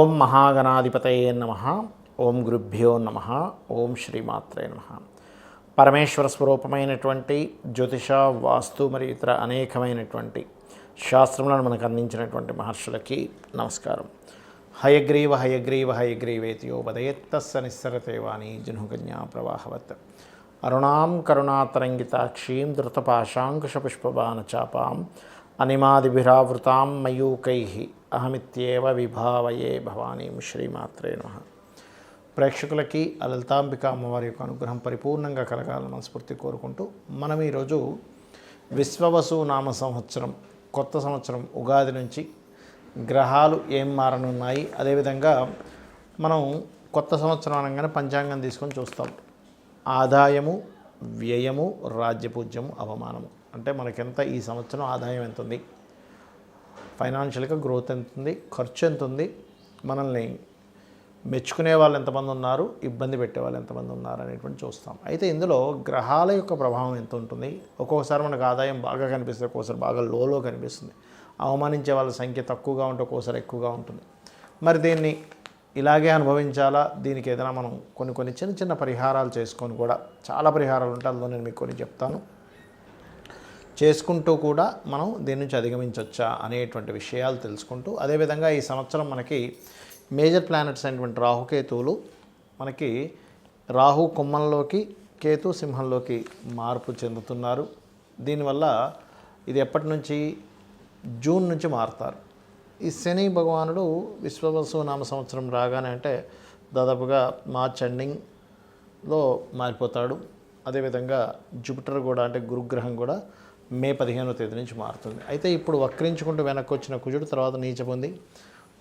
ఓం మహాగణాధిపతయే నమః. ఓం గురుభ్యో నమః. ఓం శ్రీమాత్రే నమః. పరమేశ్వర స్వరూపమైనటువంటి జ్యోతిష, వాస్తు మరియు ఇతర అనేకమైనటువంటి శాస్త్రములను మనకు అందించినటువంటి మహర్షులకి నమస్కారం. హయగ్రీవ హయగ్రీవ హయగ్రీవేతియో వదయత్తస్స నిస్సరతే వాణి జనుకన్యా ప్రవాహవత్. అరుణాం కరుణాతరంగితాక్షీం ధృతపాశాంకుశపుష్పబాణచాపాం అనిమాదిభిరావృతాం మయూకైః అహమిత్యేవ విభావయే భవానీం. శ్రీమాత్రే నమః. ప్రేక్షకులకి లలితాంబిక అమ్మవారి యొక్క అనుగ్రహం పరిపూర్ణంగా కలగాలని మనస్ఫూర్తి కోరుకుంటూ మనం ఈరోజు విశ్వవసు నామ సంవత్సరం కొత్త సంవత్సరం ఉగాది నుంచి గ్రహాలు ఏం మారనున్నాయి, అదేవిధంగా మనం కొత్త సంవత్సరం అనగానే పంచాంగం తీసుకొని చూస్తాం. ఆదాయము, వ్యయము, రాజ్యపూజ్యము, అవమానము. అంటే మనకెంత ఈ సంవత్సరం ఆదాయం ఎంత ఉంది, ఫైనాన్షియల్గా గ్రోత్ ఎంత ఉంది, ఖర్చు ఎంత ఉంది, మనల్ని మెచ్చుకునే వాళ్ళు ఎంతమంది ఉన్నారు, ఇబ్బంది పెట్టే వాళ్ళు ఎంతమంది ఉన్నారు అనేటువంటి చూస్తాం. అయితే ఇందులో గ్రహాల యొక్క ప్రభావం ఎంత ఉంటుంది. ఒక్కొక్కసారి మనకు ఆదాయం బాగా కనిపిస్తుంది, ఒక్కోసారి బాగా లోలో కనిపిస్తుంది. అవమానించే వాళ్ళ సంఖ్య తక్కువగా ఉంటే ఒక్కోసారి ఎక్కువగా ఉంటుంది. మరి దీన్ని ఇలాగే అనుభవించాలా, దీనికి ఏదైనా మనం కొన్ని చిన్న చిన్న పరిహారాలు చేసుకొని కూడా, చాలా పరిహారాలు ఉంటాయి, అందులో నేను మీకు కొన్ని చెప్తాను, చేసుకుంటూ కూడా మనం దీని నుంచి అధిగమించవచ్చా అనేటువంటి విషయాలు తెలుసుకుంటూ, అదేవిధంగా ఈ సంవత్సరం మనకి మేజర్ ప్లానెట్స్ అయినటువంటి రాహుకేతువులు మనకి రాహు కుంభంలోకి, కేతు సింహంలోకి మార్పు చెందుతున్నారు. దీనివల్ల ఇది ఎప్పటి నుంచి, జూన్ నుంచి మారుతారు. ఈ శని భగవానుడు విశ్వవసు నామ సంవత్సరం రాగానే అంటే దాదాపుగా మార్చ్ ఎండింగ్లో మారిపోతాడు. అదేవిధంగా జూపిటర్ కూడా అంటే గురుగ్రహం కూడా మే 15వ తేదీ నుంచి మారుతుంది. అయితే ఇప్పుడు వక్రించుకుంటూ వెనక్కి వచ్చిన కుజుడు తర్వాత నీచ పొంది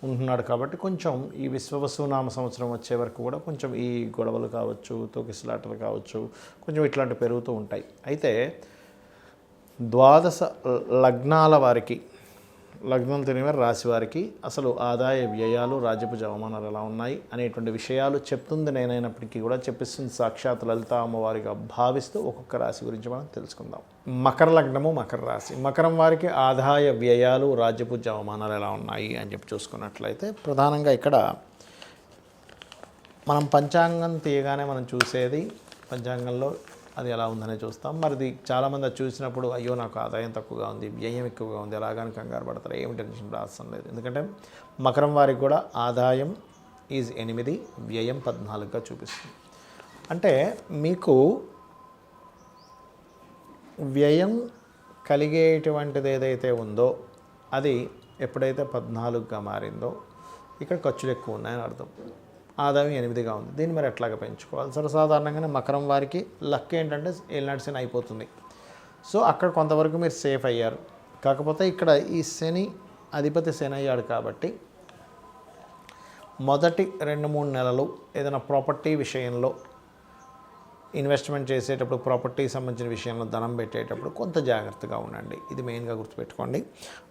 ఉంటున్నాడు. కాబట్టి కొంచెం ఈ విశ్వవసు నామ సంవత్సరం వచ్చే వరకు కూడా కొంచెం ఈ గొడవలు కావచ్చు, తోకిసలాటలు కావచ్చు, కొంచెం ఇట్లాంటివి పెరుగుతూ ఉంటాయి. అయితే ద్వాదశ లగ్నాల వారికి, లగ్నం తెలియని రాశి వారికి అసలు ఆదాయ వ్యయాలు, రాజ్యపు అవమానాలు ఎలా ఉన్నాయి అనేటువంటి విషయాలు చెప్తుంది నేనైనప్పటికీ కూడా చెప్పిస్తుంది సాక్షాత్ లలిత అమ్మవారిగా భావిస్తూ ఒక్కొక్క రాశి గురించి మనం తెలుసుకుందాం. మకర లగ్నము, మకర రాశి. మకరం వారికి ఆదాయ వ్యయాలు, రాజ్యపు అవమానాలు ఎలా ఉన్నాయి అని చెప్పి చూసుకున్నట్లయితే ప్రధానంగా ఇక్కడ మనం పంచాంగం తీయగానే మనం చూసేది పంచాంగంలో అది ఎలా ఉందనే చూస్తాం. మరిది చాలామంది అది చూసినప్పుడు అయ్యో నాకు ఆదాయం తక్కువగా ఉంది, వ్యయం ఎక్కువగా ఉంది, ఎలాగని కంగారు పడతారు, ఏమి టెన్షన్ రాస్తాం లేదు. ఎందుకంటే మకరం వారికి కూడా ఆదాయం ఈజ్ 8, వ్యయం 14గా చూపిస్తుంది. అంటే మీకు వ్యయం కలిగేటువంటిది ఏదైతే ఉందో అది ఎప్పుడైతే 14గా మారిందో ఇక్కడ ఖర్చులు ఎక్కువ ఉన్నాయని అర్థం. ఆదాయం 8గా ఉంది. దీన్ని మరి ఎట్లాగా పెంచుకోవాలి? సర్వసాధారణంగానే మకరం వారికి లక్ ఏంటంటే ఏలినాటి శని అయిపోతుంది. సో అక్కడ కొంతవరకు మీరు సేఫ్ అయ్యారు. కాకపోతే ఇక్కడ ఈ శని అధిపతి శని అయ్యాడు కాబట్టి మొదటి 2-3 నెలలు ఏదైనా ప్రాపర్టీ విషయంలో ఇన్వెస్ట్మెంట్ చేసేటప్పుడు, ప్రాపర్టీకి సంబంధించిన విషయంలో ధనం పెట్టేటప్పుడు కొంత జాగ్రత్తగా ఉండండి. ఇది మెయిన్గా గుర్తుపెట్టుకోండి.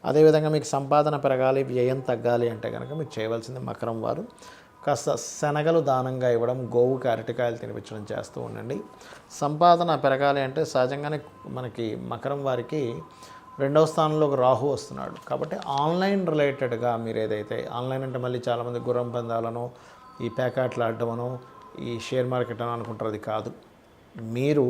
అదేవిధంగా మీకు సంపాదన పెరగాలి, వ్యయం తగ్గాలి అంటే కనుక మీరు చేయవలసింది మకరం వారు కాస్త శనగలు దానంగా ఇవ్వడం, గోవుకి అరటికాయలు తినిపించడం చేస్తూ ఉండండి. సంపాదన పెరగాలి అంటే సహజంగానే మనకి మకరం వారికి 2వ స్థానంలో ఒక రాహు వస్తున్నాడు. కాబట్టి ఆన్లైన్ రిలేటెడ్గా మీరు ఏదైతే, ఆన్లైన్ అంటే మళ్ళీ చాలామంది గుర్రం పందాలను, ఈ ప్యాకెట్లు ఆడటమనో, ఈ షేర్ మార్కెట్ అని అనుకుంటారు. అది కాదు. మీరు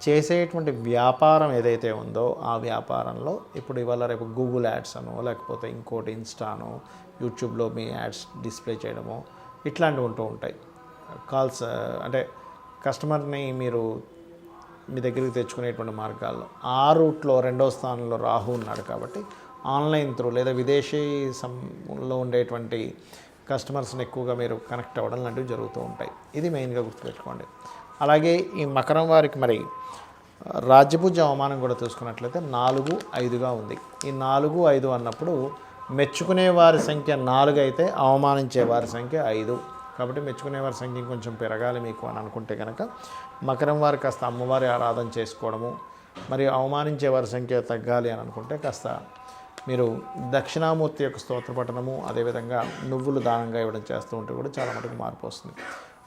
చేసేటువంటి వ్యాపారం ఏదైతే ఉందో ఆ వ్యాపారంలో ఇప్పుడు ఇవాళ రేపు గూగుల్ యాడ్స్ అనో, లేకపోతే ఇంకోటి ఇన్స్టానో, యూట్యూబ్లో మీ యాడ్స్ డిస్ప్లే చేయడమో ఇట్లాంటివి ఉంటూ ఉంటాయి. కాల్స్ అంటే కస్టమర్ని మీరు మీ దగ్గరికి తెచ్చుకునేటువంటి మార్గాల్లో ఆ రూట్లో 2వ స్థానంలో రాహు ఉన్నాడు. కాబట్టి ఆన్లైన్ త్రూ లేదా విదేశీ లో ఉండేటువంటి కస్టమర్స్ని ఎక్కువగా మీరు కనెక్ట్ అవ్వడం లాంటివి జరుగుతూ ఉంటాయి. ఇది మెయిన్గా గుర్తుపెట్టుకోండి. అలాగే ఈ మకరం వారికి మరి రాజ్యపూజ అవమానం కూడా చూసుకున్నట్లయితే 4, 5గా ఉంది. ఈ 4, 5 అన్నప్పుడు మెచ్చుకునే వారి సంఖ్య 4 అయితే అవమానించే వారి సంఖ్య 5. కాబట్టి మెచ్చుకునే వారి సంఖ్య కొంచెం పెరగాలి మీకు అని అనుకుంటే కనుక మకరం వారి కాస్త అమ్మవారి ఆరాధన చేసుకోవడము, మరి అవమానించే వారి సంఖ్య తగ్గాలి అని అనుకుంటే కాస్త మీరు దక్షిణామూర్తి యొక్క స్తోత్ర పఠనము, అదేవిధంగా నువ్వులు దానంగా ఇవ్వడం చేస్తూ ఉంటే కూడా చాలా మటుకు మార్పు వస్తుంది.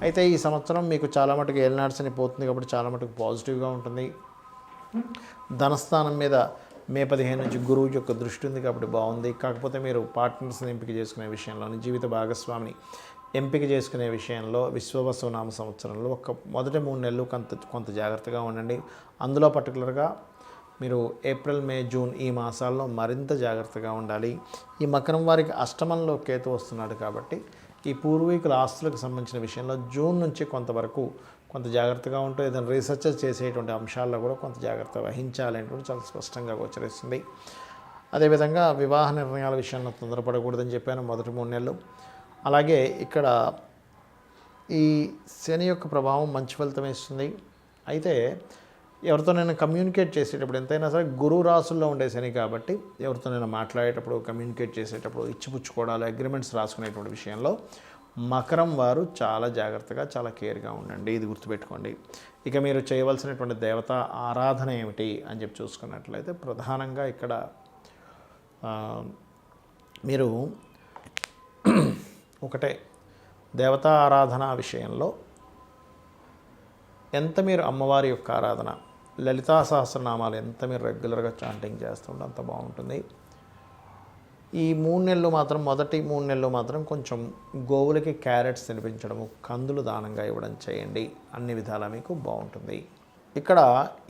అయితే ఈ సంవత్సరం మీకు చాలా మటుకు ఏలినాటి శని పోతుంది కాబట్టి చాలా మటుకు పాజిటివ్గా ఉంటుంది. ధనస్థానం మీద మే 15 నుంచి గురువు యొక్క దృష్టి ఉంది కాబట్టి బాగుంది. కాకపోతే మీరు పార్ట్నర్స్ని ఎంపిక చేసుకునే విషయంలోని, జీవిత భాగస్వామిని ఎంపిక చేసుకునే విషయంలో విశ్వవసు నామ సంవత్సరంలో మొదటి 3 నెలలు కొంత జాగ్రత్తగా ఉండండి. అందులో పర్టికులర్గా మీరు ఏప్రిల్, మే, జూన్ ఈ మాసాల్లో మరింత జాగ్రత్తగా ఉండాలి. ఈ మకరం వారికి అష్టమంలో కేతు వస్తున్నాడు కాబట్టి ఈ పూర్వీకుల ఆస్తులకు సంబంధించిన విషయంలో జూన్ నుంచి కొంతవరకు కొంత జాగ్రత్తగా ఉంటూ ఏదైనా రీసెర్చ్ చేసేటువంటి అంశాల్లో కూడా కొంత జాగ్రత్త వహించాలి అనేటువంటి చాలా స్పష్టంగా గోచరిస్తుంది. అదేవిధంగా వివాహ నిర్ణయాల విషయంలో తొందరపడకూడదని చెప్పాను మొదటి 3 నెలలు. అలాగే ఇక్కడ ఈ శని యొక్క ప్రభావం మంచి ఫలితం ఇస్తుంది. అయితే ఎవరితోనైనా కమ్యూనికేట్ చేసేటప్పుడు ఎంతైనా సరే గురువు రాసుల్లో ఉండే శని కాబట్టి ఎవరితోనైనా మాట్లాడేటప్పుడు, కమ్యూనికేట్ చేసేటప్పుడు, ఇచ్చిపుచ్చుకోవడాలు, అగ్రిమెంట్స్ రాసుకునేటువంటి విషయంలో మకరం వారు చాలా జాగ్రత్తగా, చాలా కేర్గా ఉండండి. ఇది గుర్తుపెట్టుకోండి. ఇక మీరు చేయవలసినటువంటి దేవతా ఆరాధన ఏమిటి అని చెప్పి చూసుకున్నట్లయితే ప్రధానంగా ఇక్కడ మీరు ఒకటే దేవతా ఆరాధన విషయంలో ఎంత మీరు అమ్మవారి యొక్క ఆరాధన, లలితా సహస్రనామాలు ఎంత మీరు రెగ్యులర్గా చాంటింగ్ చేస్తుంటే అంత బాగుంటుంది. ఈ 3 నెలలు మాత్రం, మొదటి 3 నెలలు మాత్రం కొంచెం గోవులకి క్యారెట్స్ తినిపించడము, కందులు దానంగా ఇవ్వడం చేయండి. అన్ని విధాలా మీకు బాగుంటుంది. ఇక్కడ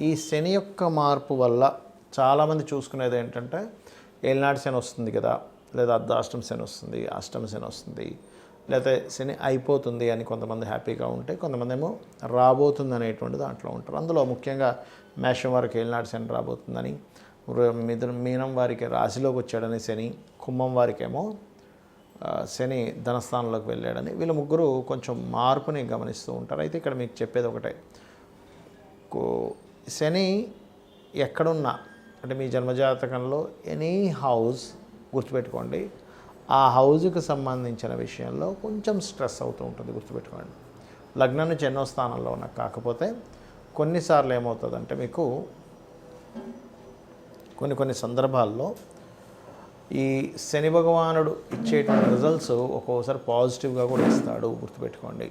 ఈ శని యొక్క మార్పు వల్ల చాలామంది చూసుకునేది ఏంటంటే ఏలినాటి శని వస్తుంది కదా, లేదా అర్ధాష్టమ శని వస్తుంది, అష్టమ శని వస్తుంది, లేకపోతే శని అయిపోతుంది అని కొంతమంది హ్యాపీగా ఉంటే, కొంతమంది ఏమో రాబోతుంది అనేటువంటి దాంట్లో ఉంటారు. అందులో ముఖ్యంగా మేషం వారికి ఏలినాటి శని రాబోతుందని, మీనం వారికి రాశిలోకి వచ్చాడని శని, కుంభం వారికేమో శని ధనస్థానంలోకి వెళ్ళాడని, వీళ్ళు ముగ్గురు కొంచెం మార్పుని గమనిస్తూ ఉంటారు. అయితే ఇక్కడ మీకు చెప్పేది ఒకటే, శని ఎక్కడున్నా అంటే మీ జన్మజాతకంలో ఎనీ హౌస్ గుర్తుపెట్టుకోండి, ఆ హౌజ్కి సంబంధించిన విషయంలో కొంచెం స్ట్రెస్ అవుతూ ఉంటుంది. గుర్తుపెట్టుకోండి. లగ్నం నుంచి ఎన్నో స్థానంలో ఉన్నా, కాకపోతే కొన్నిసార్లు ఏమవుతుందంటే మీకు కొన్ని సందర్భాల్లో ఈ శని భగవానుడు ఇచ్చేటువంటి రిజల్ట్స్ ఒక్కోసారి పాజిటివ్గా కూడా ఇస్తాడు. గుర్తుపెట్టుకోండి.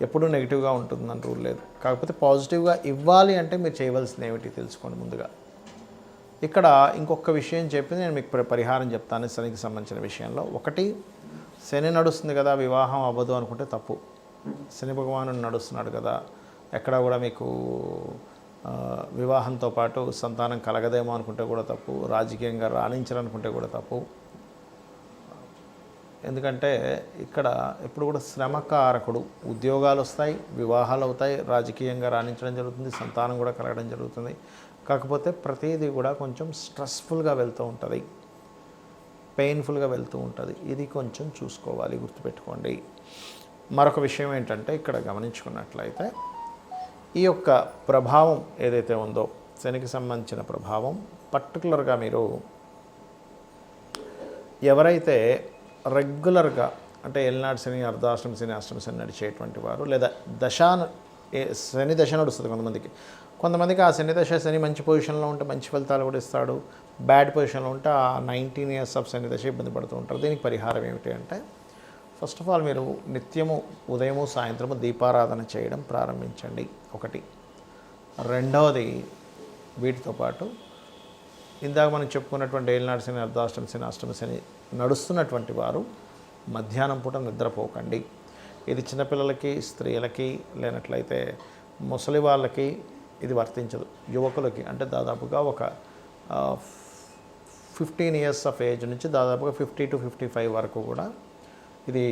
ఎప్పుడూ నెగిటివ్గా ఉంటుందని రూల్ లేదు. కాకపోతే పాజిటివ్గా ఇవ్వాలి అంటే మీరు చేయవలసింది ఏమిటి తెలుసుకోండి ముందుగా. ఇక్కడ ఇంకొక విషయం చెప్పి నేను మీకు పరిహారం చెప్తాను శనికి సంబంధించిన విషయంలో. ఒకటి, శని నడుస్తుంది కదా, వివాహం అవ్వదు అనుకుంటే తప్పు. శని భగవానుడు నడుస్తున్నాడు కదా, ఎక్కడ కూడా మీకు వివాహంతో పాటు సంతానం కలగదేమో అనుకుంటే కూడా తప్పు. రాజకీయంగా రాణించాలనుకుంటే కూడా తప్పు. ఎందుకంటే ఇక్కడ ఎప్పుడు కూడా శ్రమకారకుడు. ఉద్యోగాలు వస్తాయి, వివాహాలు అవుతాయి, రాజకీయంగా రాణించడం జరుగుతుంది, సంతానం కూడా కలగడం జరుగుతుంది. కాకపోతే ప్రతిదీ కూడా కొంచెం స్ట్రెస్ఫుల్గా వెళ్తూ ఉంటుంది, పెయిన్ఫుల్గా వెళ్తూ ఉంటుంది. ఇది కొంచెం చూసుకోవాలి, గుర్తుపెట్టుకోండి. మరొక విషయం ఏంటంటే ఇక్కడ గమనించుకున్నట్లయితే ఈ యొక్క ప్రభావం ఏదైతే ఉందో శనికి సంబంధించిన ప్రభావం, పర్టికులర్గా మీరు ఎవరైతే రెగ్యులర్గా అంటే ఏలినాటి శని, అర్ధాష్టమ శని, అష్టమ శని నడిచేటువంటి వారు, లేదా శని దశ నడుస్తుంది కొంతమందికి ఆ శని దశ, శని మంచి పొజిషన్లో ఉంటే మంచి ఫలితాలు కూడా ఇస్తాడు, బ్యాడ్ పొజిషన్లో ఉంటే ఆ 19 years ఆఫ్ శని దశ ఇబ్బంది పడుతూ ఉంటారు. దీనికి పరిహారం ఏమిటి అంటే, ఫస్ట్ ఆఫ్ ఆల్ మీరు నిత్యము ఉదయము సాయంత్రము దీపారాధన చేయడం ప్రారంభించండి. ఒకటి. రెండవది, వీటితో పాటు ఇందాక మనం చెప్పుకున్నటువంటి ఏలినాటి శని, అర్ధాష్టమ శని, అష్టమ శని నడుస్తున్నటువంటి వారు మధ్యాహ్నం పూట నిద్రపోకండి. ఇది చిన్నపిల్లలకి, స్త్రీలకి, లేనట్లయితే ముసలి వాళ్ళకి ఇది వర్తించదు. యువకులకి అంటే దాదాపుగా ఒక 15 years ఆఫ్ ఏజ్ నుంచి దాదాపుగా 50 to 55 వరకు కూడా ఇది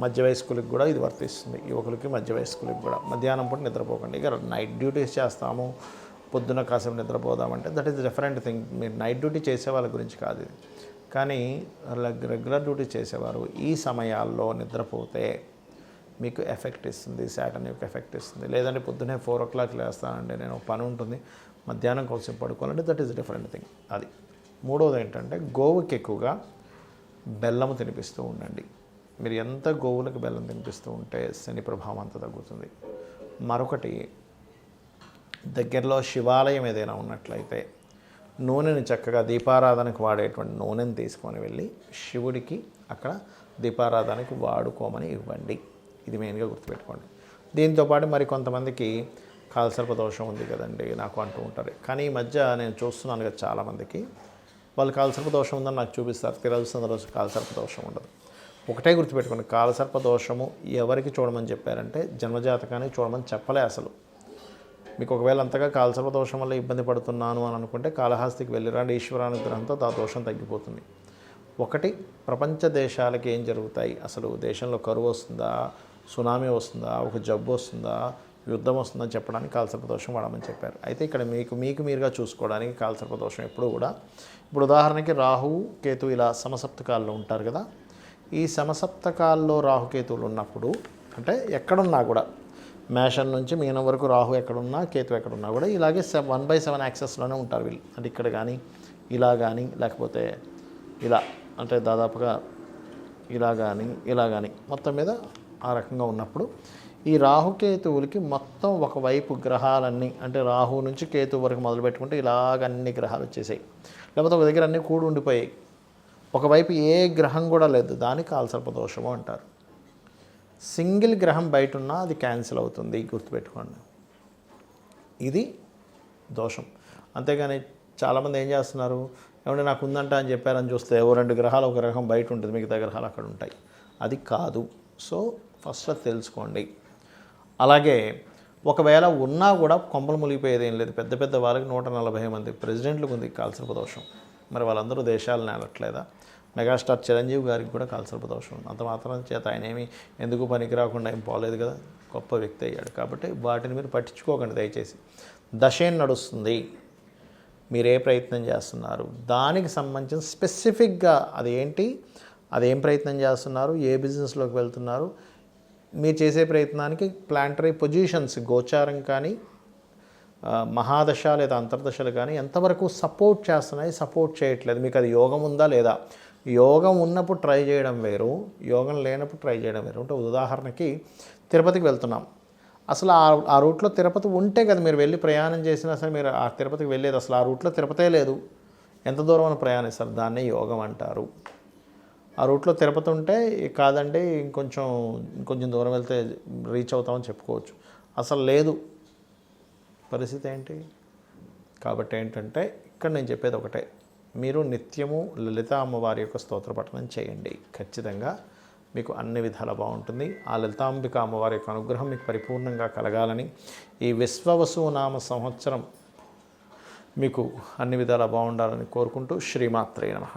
మధ్య వయస్కులకు కూడా ఇది వర్తిస్తుంది. యువకులకి, మధ్య వయస్కులకు కూడా మధ్యాహ్నం పూట నిద్రపోకండి. ఇక నైట్ డ్యూటీస్ చేస్తాము, పొద్దున్న కాసేపు నిద్రపోదామంటే దట్ ఈస్ డిఫరెంట్ థింగ్. మీరు నైట్ డ్యూటీ చేసే వాళ్ళ గురించి కాదు ఇది. కానీ రెగ్యులర్ డ్యూటీ చేసేవారు ఈ సమయాల్లో నిద్రపోతే మీకు ఎఫెక్ట్ ఇస్తుంది, శాటర్న్ యొక్క ఎఫెక్ట్ ఇస్తుంది. లేదంటే పొద్దున్నే 4 o'clock లేస్తానండి, నేను పని ఉంటుంది, మధ్యాహ్నం కోసం పడుకోవాలంటే దట్ ఈస్ డిఫరెంట్ థింగ్. అది. మూడవది ఏంటంటే గోవుకి ఎక్కువగా బెల్లము తినిపిస్తూ ఉండండి. మీరు ఎంత గోవులకు బెల్లం తినిపిస్తూ ఉంటే శని ప్రభావం అంత తగ్గుతుంది. మరొకటి, దగ్గరలో శివాలయం ఏదైనా ఉన్నట్లయితే నూనెని చక్కగా దీపారాధనకు వాడేటువంటి నూనెని తీసుకొని వెళ్ళి శివుడికి అక్కడ దీపారాధనకి వాడుకోమని ఇవ్వండి. ఇది మెయిన్గా గుర్తుపెట్టుకోండి. దీంతోపాటు మరి కొంతమందికి కాలసర్ప దోషం ఉంది కదండి నాకు అంటూ ఉంటారు. కానీ ఈ మధ్య నేను చూస్తున్నాను కదా చాలామందికి వాళ్ళు కాలసర్ప దోషం ఉందని నాకు చూపిస్తారు, తిరగల్సిన రోజు కాలసర్ప దోషం ఉండదు. ఒకటే గుర్తుపెట్టుకోండి, కాలసర్ప దోషము ఎవరికి చూడమని చెప్పారంటే జన్మజాతకాన్ని చూడమని చెప్పలే అసలు. మీకు ఒకవేళ అంతగా కాలసర్ప దోషం వల్ల ఇబ్బంది పడుతున్నాను అని అనుకుంటే కాళహస్తికి వెళ్ళిరండి, ఈశ్వరానుగ్రహంతో ఆ దోషం తగ్గిపోతుంది. ఒకటి, ప్రపంచ దేశాలకి ఏం జరుగుతాయి, అసలు దేశంలో కరువు వస్తుందా, సునామీ వస్తుందా, ఒక జబ్బు వస్తుందా, యుద్ధం వస్తుందని చెప్పడానికి కాలసర్ప దోషం వాడమని చెప్పారు. అయితే ఇక్కడ మీకు మీరుగా చూసుకోవడానికి కాలసర్ప దోషం ఎప్పుడు కూడా, ఇప్పుడు ఉదాహరణకి రాహువు కేతు ఇలా సమసప్తకాల్లో ఉంటారు కదా, ఈ సమసప్తకాల్లో రాహుకేతువులు ఉన్నప్పుడు అంటే ఎక్కడున్నా కూడా మేషం నుంచి మీనం వరకు రాహు ఎక్కడున్నా కేతు ఎక్కడున్నా కూడా ఇలాగే 1/7 యాక్సెస్లోనే ఉంటారు వీళ్ళు. అంటే ఇక్కడ కానీ ఇలా కానీ లేకపోతే ఇలా, అంటే దాదాపుగా ఇలా కానీ మొత్తం మీద ఆ రకంగా ఉన్నప్పుడు ఈ రాహుకేతువులకి మొత్తం ఒకవైపు గ్రహాలన్నీ, అంటే రాహు నుంచి కేతు వరకు మొదలు పెట్టుకుంటే ఇలాగ అన్ని గ్రహాలు వచ్చేసాయి, లేకపోతే ఒక దగ్గర అన్నీ కూడి ఉండిపోయాయి, ఒకవైపు ఏ గ్రహం కూడా లేదు, దాన్ని కాలసర్ప దోషము అంటారు. సింగిల్ గ్రహం బయట ఉన్నా అది క్యాన్సిల్ అవుతుంది, గుర్తుపెట్టుకోండి. ఇది దోషం. అంతేగాని చాలామంది ఏం చేస్తున్నారు, ఏమంటే నాకు ఉందంట అని చెప్పారని చూస్తే 2 గ్రహాలు ఒక గ్రహం బయట ఉంటుంది, మిగతా గ్రహాలు అక్కడ ఉంటాయి. అది కాదు. సో ఫస్ట్ అది తెలుసుకోండి. అలాగే ఒకవేళ ఉన్నా కూడా కొంపలు మునిగిపోయేది ఏం లేదు. పెద్ద పెద్ద వాళ్ళకి 140 మంది ప్రెసిడెంట్లకు ఉంది కాలసర్ప దోషం. మరి వాళ్ళందరూ దేశాలను ఏలట్లేదా? మెగాస్టార్ చిరంజీవి గారికి కూడా కాలసర్ప దోషం ఉంది. అంత మాత్రం చేత ఆయన ఏమి ఎందుకు పనికి రాకుండా ఏం పోలేదు కదా, గొప్ప వ్యక్తి అయ్యాడు. కాబట్టి వాటిని మీరు పట్టించుకోకండి దయచేసి. దశేం నడుస్తుంది, మీరు ఏ ప్రయత్నం చేస్తున్నారు, దానికి సంబంధించిన స్పెసిఫిక్గా అదేంటి, అదేం ప్రయత్నం చేస్తున్నారు, ఏ బిజినెస్లోకి వెళ్తున్నారు, మీరు చేసే ప్రయత్నానికి ప్లాంటరీ పొజిషన్స్ గోచారం కానీ మహాదశ లేదా అంతర్దశలు కానీ ఎంతవరకు సపోర్ట్ చేస్తున్నాయి, సపోర్ట్ చేయట్లేదు, మీకు అది యోగం ఉందా లేదా. యోగం ఉన్నప్పుడు ట్రై చేయడం వేరు, యోగం లేనప్పుడు ట్రై చేయడం వేరు. అంటే ఉదాహరణకి తిరుపతికి వెళ్తున్నాం, అసలు ఆ రూట్లో తిరుపతి ఉంటే కదా మీరు వెళ్ళి ప్రయాణం చేసినా సరే మీరు ఆ తిరుపతికి వెళ్ళేది, అసలు ఆ రూట్లో తిరుపతే లేదు, ఎంత దూరం అని ప్రయాణిస్తారు, దాన్నే యోగం అంటారు. ఆ రూట్లో తిరుపతి ఉంటే కాదండి ఇంకొంచెం దూరం వెళ్తే రీచ్ అవుతామని చెప్పుకోవచ్చు, అసలు లేదు, పరిస్థితి ఏంటి. కాబట్టి ఏంటంటే ఇక్కడ నేను చెప్పేది ఒకటే, మీరు నిత్యము లలిత అమ్మవారి యొక్క స్తోత్ర పఠనం చేయండి, ఖచ్చితంగా మీకు అన్ని విధాలా బాగుంటుంది. ఆ లలితాంబిక అమ్మవారి యొక్క అనుగ్రహం మీకు పరిపూర్ణంగా కలగాలని, ఈ విశ్వవసు నామ సంవత్సరం మీకు అన్ని విధాలా బాగుండాలని కోరుకుంటూ శ్రీమాత్రే నమః.